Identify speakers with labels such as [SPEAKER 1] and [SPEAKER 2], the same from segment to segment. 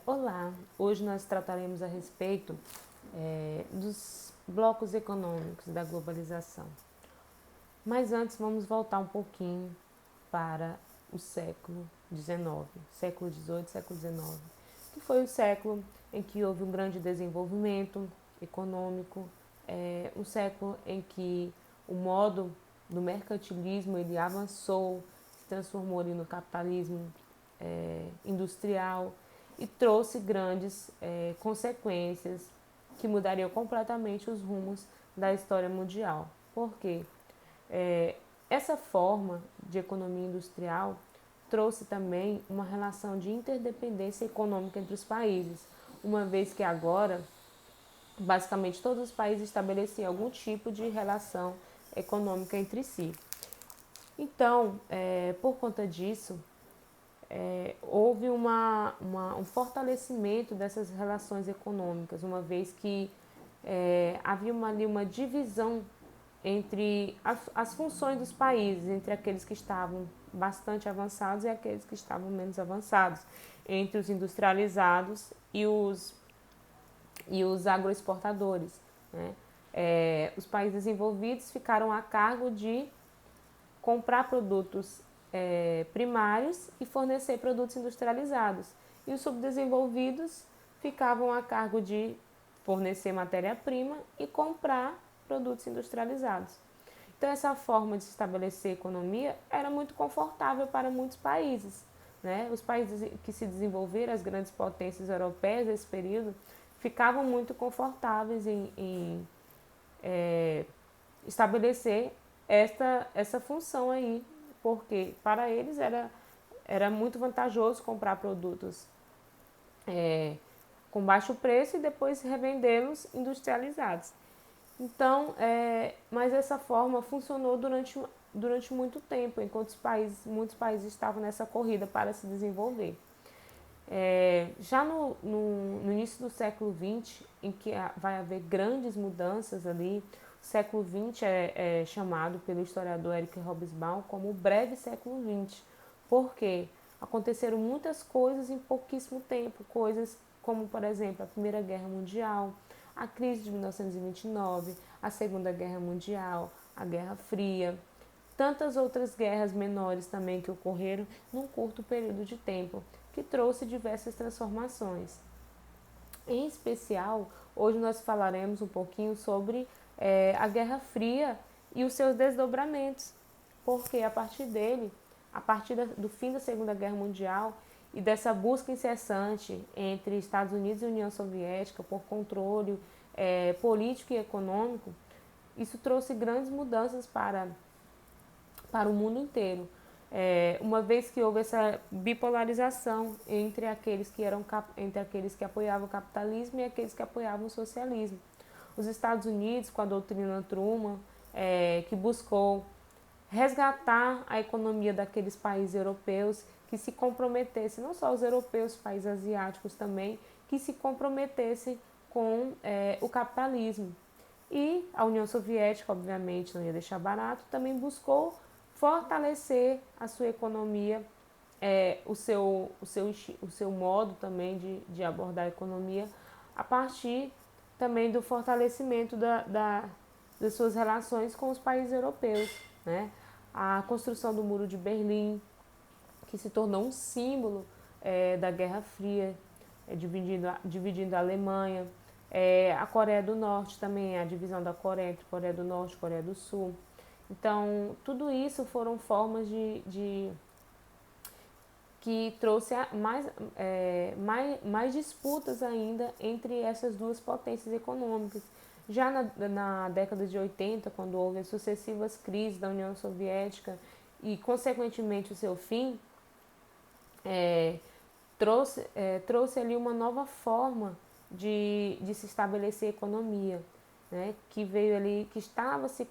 [SPEAKER 1] Olá, hoje nós trataremos a respeito dos blocos econômicos da globalização. Mas antes vamos voltar um pouquinho para o século XIX, século XVIII, século XIX, que foi o século em que houve um grande desenvolvimento econômico, um século em que o modo do mercantilismo ele avançou, se transformou ali no capitalismo industrial e trouxe grandes consequências que mudariam completamente os rumos da história mundial. Por quê? É, Essa forma de economia industrial trouxe também uma relação de interdependência econômica entre os países, uma vez que agora, basicamente, todos os países estabeleciam algum tipo de relação econômica entre si. Então, por conta disso, houve um fortalecimento dessas relações econômicas, uma vez que havia ali uma divisão entre as funções dos países, entre aqueles que estavam bastante avançados e aqueles que estavam menos avançados, entre os industrializados e os agroexportadores. Né? Os países desenvolvidos ficaram a cargo de comprar produtos primários e fornecer produtos industrializados. E os subdesenvolvidos ficavam a cargo de fornecer matéria-prima e comprar produtos industrializados. Então, essa forma de se estabelecer economia era muito confortável para muitos países. Né? Os países que se desenvolveram, as grandes potências europeias desse período, ficavam muito confortáveis em estabelecer essa função aí, porque para eles era muito vantajoso comprar produtos com baixo preço e depois revendê-los industrializados. Então, mas essa forma funcionou durante muito tempo, enquanto muitos países estavam nessa corrida para se desenvolver. Já no início do século XX, em que vai haver grandes mudanças ali, o século XX é chamado pelo historiador Eric Hobsbawm como o breve século XX, porque aconteceram muitas coisas em pouquíssimo tempo, coisas como, por exemplo, a Primeira Guerra Mundial, a crise de 1929, a Segunda Guerra Mundial, a Guerra Fria, tantas outras guerras menores também que ocorreram num curto período de tempo, que trouxe diversas transformações. Em especial, hoje nós falaremos um pouquinho sobre a Guerra Fria e os seus desdobramentos, porque a partir dele, a partir do fim da Segunda Guerra Mundial e dessa busca incessante entre Estados Unidos e União Soviética por controle político e econômico, isso trouxe grandes mudanças para o mundo inteiro. Uma vez que houve essa bipolarização entre aqueles que apoiavam o capitalismo e aqueles que apoiavam o socialismo. Os Estados Unidos, com a doutrina Truman, que buscou resgatar a economia daqueles países europeus que se comprometessem, não só os europeus, os países asiáticos também, que se comprometessem com o capitalismo. E a União Soviética, obviamente, não ia deixar barato, também buscou fortalecer a sua economia, o seu modo também de abordar a economia, a partir também do fortalecimento das suas relações com os países europeus. Né? A construção do Muro de Berlim, que se tornou um símbolo da Guerra Fria, dividindo a Alemanha. A Coreia do Norte também, a divisão da Coreia entre Coreia do Norte e Coreia do Sul. Então, tudo isso foram formas que trouxe mais disputas ainda entre essas duas potências econômicas. Já na década de 80, quando houve as sucessivas crises da União Soviética e, consequentemente, o seu fim, trouxe ali uma nova forma de se estabelecer economia, né, que veio ali, que estava se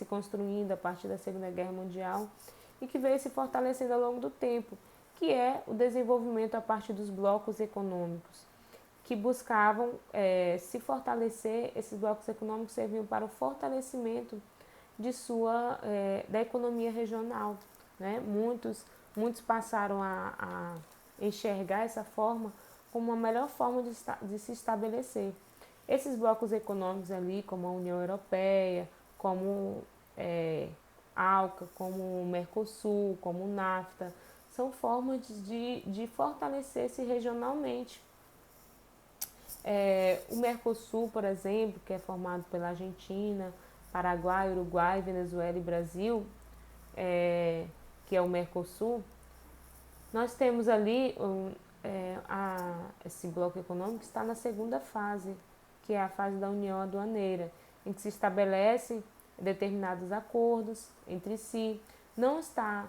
[SPEAKER 1] construindo a partir da Segunda Guerra Mundial e que veio se fortalecendo ao longo do tempo, que é o desenvolvimento a partir dos blocos econômicos, que buscavam se fortalecer. Esses blocos econômicos serviam para o fortalecimento da economia regional. Né? Muitos passaram enxergar essa forma como a melhor forma de se estabelecer. Esses blocos econômicos ali, como a União Europeia, como a ALCA, como o Mercosul, como o NAFTA, são formas de fortalecer-se regionalmente. O Mercosul, por exemplo, que é formado pela Argentina, Paraguai, Uruguai, Venezuela e Brasil, que é o Mercosul, nós temos ali esse bloco econômico está na segunda fase, que é a fase da União Aduaneira, em que se estabelece determinados acordos entre si. Não está,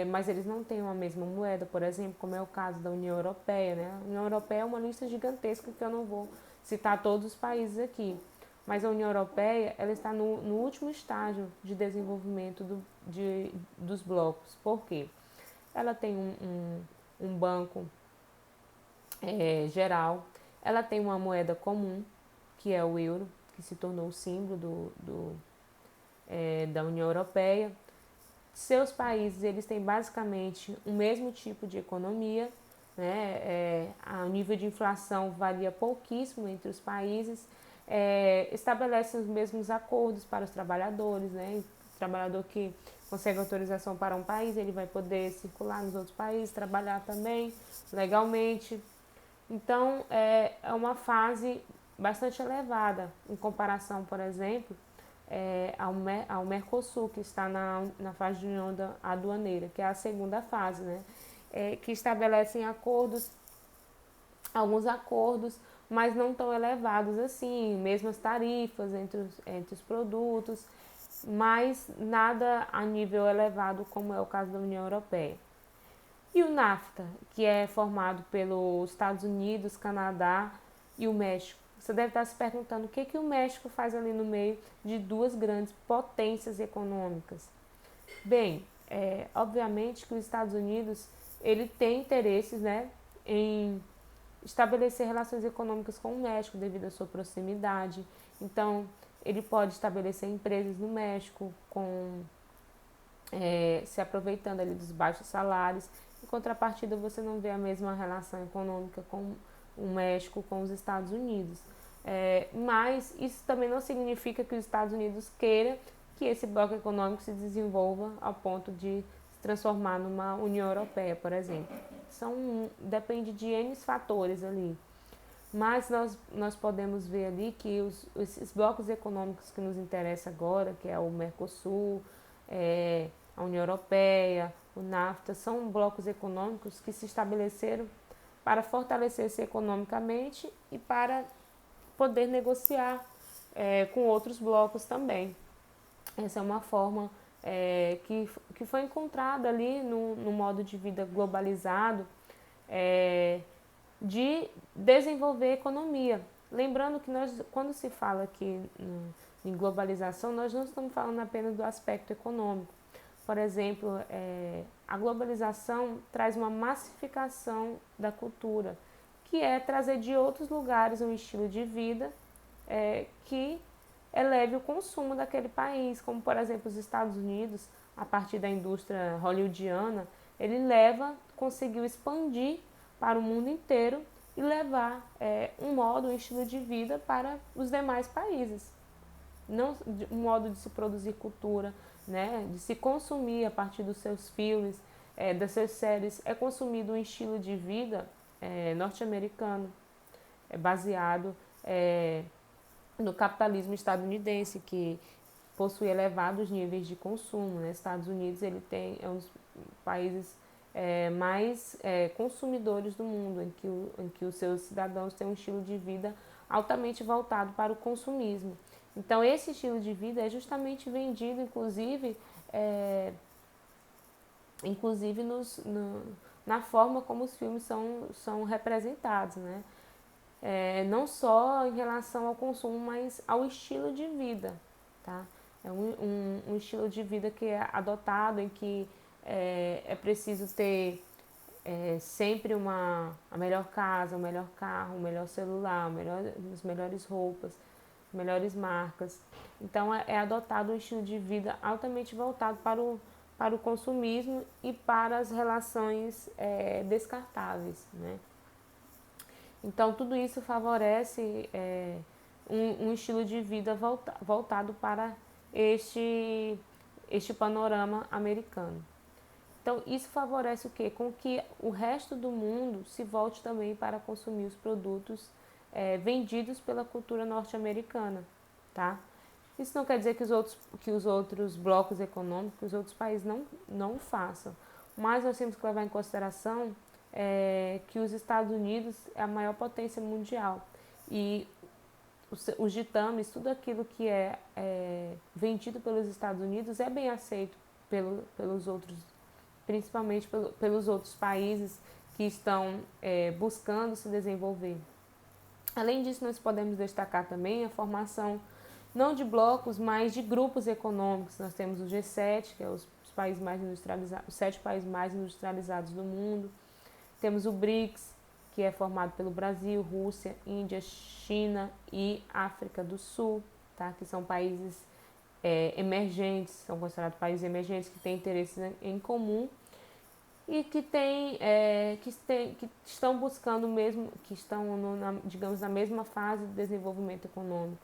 [SPEAKER 1] mas eles não têm uma mesma moeda, por exemplo, como é o caso da União Europeia, né? A União Europeia é uma lista gigantesca que eu não vou citar todos os países aqui. Mas a União Europeia ela está no último estágio de desenvolvimento dos blocos. Por quê? Ela tem um banco geral, ela tem uma moeda comum, que é o euro, que se tornou o símbolo da União Europeia. Seus países eles têm basicamente o mesmo tipo de economia, né? O nível de inflação varia pouquíssimo entre os países, estabelecem os mesmos acordos para os trabalhadores, né? O trabalhador que consegue autorização para um país, ele vai poder circular nos outros países, trabalhar também legalmente. Então, é uma fase bastante elevada em comparação, por exemplo, ao Mercosul, que está na fase de união aduaneira, que é a segunda fase, né? Que estabelecem alguns acordos, mas não tão elevados assim, mesmas tarifas entre os produtos, mas nada a nível elevado como é o caso da União Europeia. E o NAFTA, que é formado pelos Estados Unidos, Canadá e o México. Você deve estar se perguntando o que o México faz ali no meio de duas grandes potências econômicas. Bem, obviamente que os Estados Unidos ele tem interesses, né, em estabelecer relações econômicas com o México devido à sua proximidade. Então, ele pode estabelecer empresas no México se aproveitando ali dos baixos salários. Em contrapartida, você não vê a mesma relação econômica com o México com os Estados Unidos. Mas isso também não significa que os Estados Unidos queira que esse bloco econômico se desenvolva ao ponto de se transformar numa União Europeia, por exemplo. Depende de N fatores ali. Mas nós podemos ver ali que esses blocos econômicos que nos interessam agora, que é o Mercosul, a União Europeia, o NAFTA, são blocos econômicos que se estabeleceram para fortalecer-se economicamente e para poder negociar com outros blocos também. Essa é uma forma que foi encontrada ali no modo de vida globalizado de desenvolver a economia. Lembrando que quando se fala aqui em globalização, nós não estamos falando apenas do aspecto econômico. Por exemplo, a globalização traz uma massificação da cultura, que é trazer de outros lugares um estilo de vida que eleve o consumo daquele país, como por exemplo os Estados Unidos, a partir da indústria hollywoodiana, ele conseguiu expandir para o mundo inteiro e levar um estilo de vida para os demais países. Não um modo de se produzir cultura, né, de se consumir a partir dos seus filmes, das suas séries, é consumido um estilo de vida norte-americano, baseado no capitalismo estadunidense, que possui elevados níveis de consumo, né? Estados Unidos é um dos países mais consumidores do mundo, em que os seus cidadãos têm um estilo de vida altamente voltado para o consumismo. Então, esse estilo de vida é justamente vendido, inclusive na forma como os filmes são representados, né? Não só em relação ao consumo, mas ao estilo de vida, tá? É um estilo de vida que é adotado, em que é preciso ter sempre a melhor casa, o melhor carro, o melhor celular, as melhores roupas, melhores marcas. Então é adotado um estilo de vida altamente voltado para o consumismo e para as relações descartáveis, né? Então, tudo isso favorece um estilo de vida voltado para este panorama americano. Então, isso favorece o quê? Com que o resto do mundo se volte também para consumir os produtos vendidos pela cultura norte-americana, tá? Isso não quer dizer que os outros blocos econômicos, que os outros países não façam, mas nós temos que levar em consideração que os Estados Unidos é a maior potência mundial e os ditames, tudo aquilo que é vendido pelos Estados Unidos é bem aceito pelos outros, principalmente pelos outros países que estão buscando se desenvolver. Além disso, nós podemos destacar também a formação não de blocos, mas de grupos econômicos. Nós temos o G7, que é os países mais industrializados, os 7 países mais industrializados do mundo. Temos o BRICS, que é formado pelo Brasil, Rússia, Índia, China e África do Sul, tá? Que são países emergentes, são considerados países emergentes que têm interesses em comum e que estão buscando mesmo, que estão, digamos, na mesma fase de desenvolvimento econômico.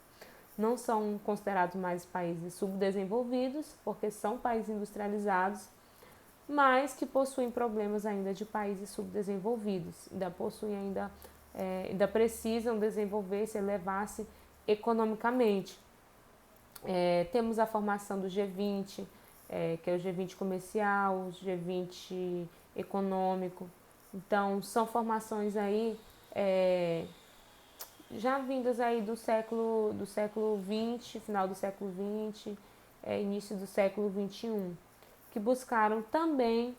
[SPEAKER 1] Não são considerados mais países subdesenvolvidos, porque são países industrializados, mas que possuem problemas ainda de países subdesenvolvidos, ainda precisam desenvolver-se, elevar-se economicamente. Temos a formação do G20, que é o G20 comercial, o G20 econômico. Então, são formações aí já vindas aí do século XX, final do século XX, início do século XXI, que buscaram também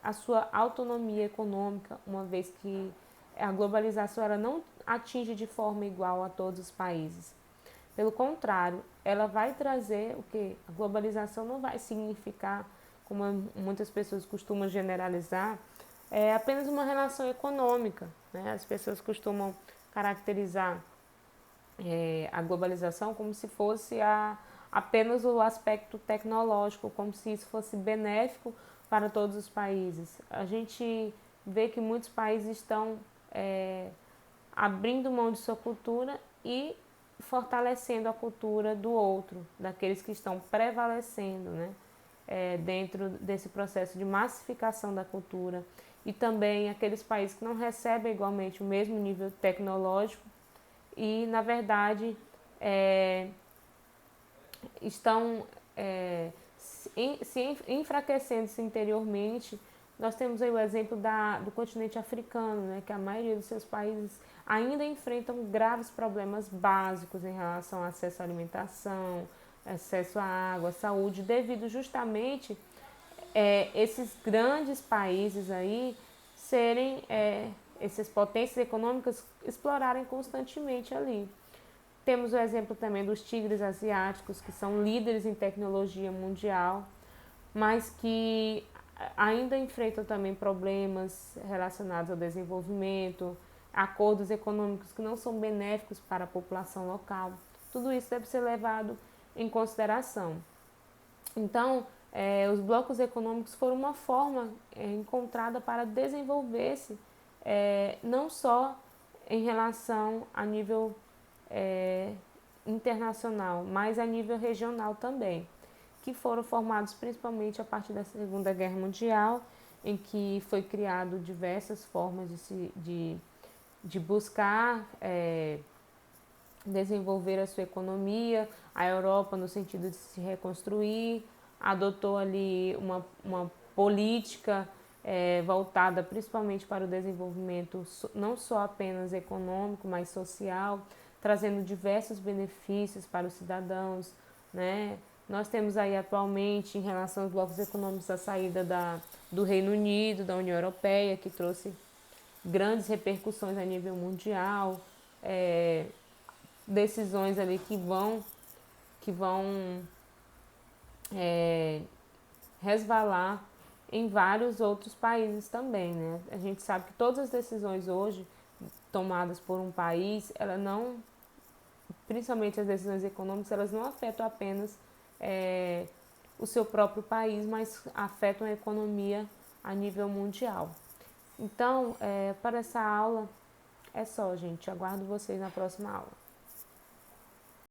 [SPEAKER 1] a sua autonomia econômica, uma vez que a globalização ela não atinge de forma igual a todos os países. Pelo contrário, ela vai trazer o que? A globalização não vai significar, como muitas pessoas costumam generalizar, apenas uma relação econômica, né? As pessoas costumam caracterizar a globalização como se fosse apenas o aspecto tecnológico, como se isso fosse benéfico para todos os países. A gente vê que muitos países estão abrindo mão de sua cultura e fortalecendo a cultura do outro, daqueles que estão prevalecendo, né? Dentro desse processo de massificação da cultura, e também aqueles países que não recebem igualmente o mesmo nível tecnológico e, na verdade, estão se enfraquecendo-se interiormente. Nós temos aí o exemplo do continente africano, né, que a maioria dos seus países ainda enfrentam graves problemas básicos em relação ao acesso à alimentação, acesso à água, à saúde, devido justamente esses grandes países aí serem, essas potências econômicas explorarem constantemente ali. Temos o exemplo também dos tigres asiáticos, que são líderes em tecnologia mundial, mas que ainda enfrentam também problemas relacionados ao desenvolvimento, acordos econômicos que não são benéficos para a população local. Tudo isso deve ser levado em consideração. Então, os blocos econômicos foram uma forma encontrada para desenvolver-se não só em relação a nível internacional, mas a nível regional também, que foram formados principalmente a partir da Segunda Guerra Mundial, em que foi criado diversas formas de buscar desenvolver a sua economia. A Europa, no sentido de se reconstruir, adotou ali uma política voltada principalmente para o desenvolvimento não só apenas econômico, mas social, trazendo diversos benefícios para os cidadãos, né? Nós temos aí atualmente, em relação aos blocos econômicos, a saída do Reino Unido, da União Europeia, que trouxe grandes repercussões a nível mundial, decisões ali que vão resvalar em vários outros países também, né? A gente sabe que todas as decisões hoje tomadas por um país, ela não, principalmente as decisões econômicas, elas não afetam apenas o seu próprio país, mas afetam a economia a nível mundial. Então, para essa aula é só, gente. Aguardo vocês na próxima aula.